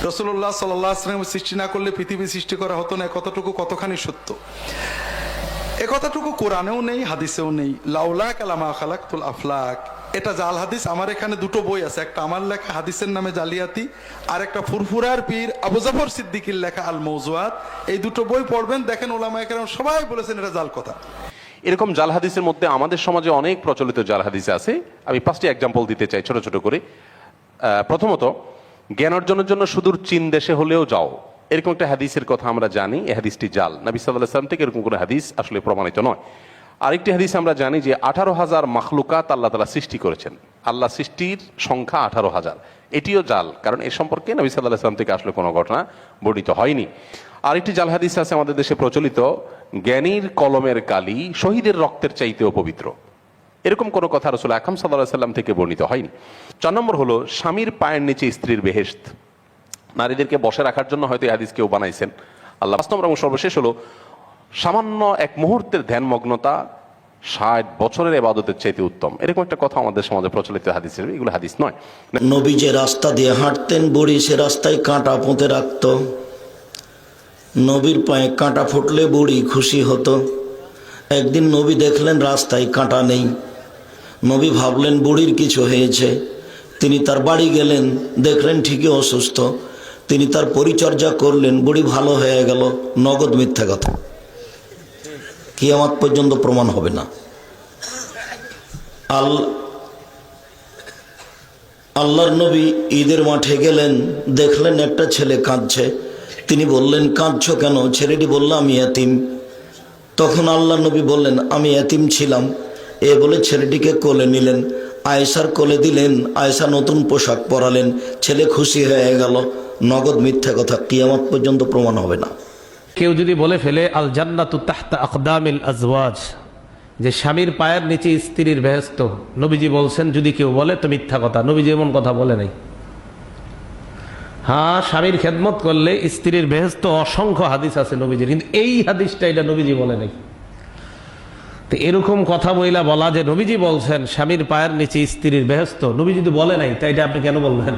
রাসূলুল্লাহ সাল্লাল্লাহু আলাইহি ওয়াসাল্লাম সৃষ্টি না করলে পৃথিবী সৃষ্টি করা হতো না, কতখানি সত্য। কথাটুকু কোরআনেও নেই, হাদিসেও নেই। লাউলা কালামা খালাকতুল আফলাক, এটা জাল হাদিস। আমার এখানে দুটো বই আছে, একটা আমার লেখা হাদিসের নামে জালিয়াতি, আর একটা ফুরফুরার পীর আবু জাফর সিদ্দিকীর লেখা আল মওজুআত। এই দুটো বই পড়বেন, দেখেন ওলামায়ে কেরাম সবাই বলেছেন এটা জাল কথা। এরকম জাল হাদিসের মধ্যে আমাদের সমাজে অনেক প্রচলিত জাল হাদিস আছে। আমি 5টি এক্সাম্পল দিতে চাই ছোট ছোট করে। প্রথমত, জ্ঞান অর্জনের জন্য সুদূর চীন দেশে হলেও যাও, এরকম একটা হাদিসের কথা আমরা জানি। এই হাদিসটি জাল। নবী সাল্লাল্লাহু আলাইহি ওয়াসাল্লাম থেকে এরকম কোনো হাদিস আসলে প্রমাণিত নয়। আরেকটি হাদিস আমরা জানি যে 18,000 মাখলুকাত আল্লাহ তাআলা সৃষ্টি করেছেন। আল্লাহ সৃষ্টির সংখ্যা 18,000। এটিও জাল, কারণ এ সম্পর্কে নবী সাল্লাল্লাহু আলাইহি ওয়াসাল্লাম থেকে আসলে কোনো ঘটনা বর্ণিত হয়নি। আরেকটি জাল হাদিস আছে আমাদের দেশে প্রচলিত, জ্ঞানীর কলমের কালি শহীদের রক্তের চাইতেও পবিত্র। এরকম কোনো কথা রাসূল আকরাম সাল্লাল্লাহু আলাইহি ওয়াসাল্লাম থেকে বর্ণিত হয়নি। 4 নম্বর হলো, স্বামীর পায়ের নিচে স্ত্রীর বেহেশত। নারীদেরকে বসে রাখার জন্য হয়তো এই হাদিস কেউ বানাইছেন আল্লাহ। 5 নম্বর এবং সর্বশেষ হলো, সামান্য এক মুহূর্তের ধ্যানমগ্নতা 60 বছরের ইবাদতের চাইতে উত্তম। এরকম একটা কথা আমাদের সমাজে প্রচলিত হাদিস। এগুলো হাদিস নয়। নবী যে রাস্তা দিয়ে হাঁটতেন, বুড়ি সে রাস্তায় কাঁটা পুঁতে রাখত। নবীর পায়ে কাঁটা ফুটলে বুড়ি খুশি হতো। একদিন নবী দেখলেন রাস্তায় কাঁটা নেই। নবী ভাবলেন বুড়ির কিছু হয়েছে। তিনি তার বাড়ি গেলেন, দেখলেন ঠিকই অসুস্থ। তিনি তার পরিচর্যা করলেন, বুড়ি ভালো হয়ে গেল। নগদ মিথ্যা কথা, কিয়ামত পর্যন্ত প্রমাণ হবে না। আল্লাহর নবী ঈদের মাঠে গেলেন, দেখলেন একটা ছেলে কাঁদছে। তিনি বললেন, কাঁদছো কেন? ছেলেটি বলল, আমি এতিম। তখন আল্লাহ নবী বললেন, আমি এতিম ছিলাম। এ বলে ছেলেটিকে কোলে নিলেন, আয়েশার কোলে দিলেন। আয়েশা নতুন পোশাক পরালেন, ছেলে খুশি হয়ে গেল। নগদ মিথ্যা কথা, কিয়ামত পর্যন্ত প্রমাণ হবে না। কেউ যদি বলে ফেলে আল জান্নাতু তাহতা আকদামিল আজওয়াজ, যে স্বামীর পায়ের নিচে স্ত্রীর বেহেশত, নবীজি বলছেন যদি কেউ বলে তো মিথ্যা কথা। নবীজি এমন কথা বলে নাই। হ্যাঁ, স্বামীর খেদমত করলে স্ত্রীর বেহেশত অসংখ্য হাদিস আছে নবীজির, কিন্তু এই হাদিসটা এটা নবীজি বলে নাই। তো এরকম কথা বলা যে নবীজি বলছেন স্বামীর পায়ের নিচে স্ত্রীর বেহেশত, নবী যদি বলে নাই তাই এটা আপনি কেন বলবেন?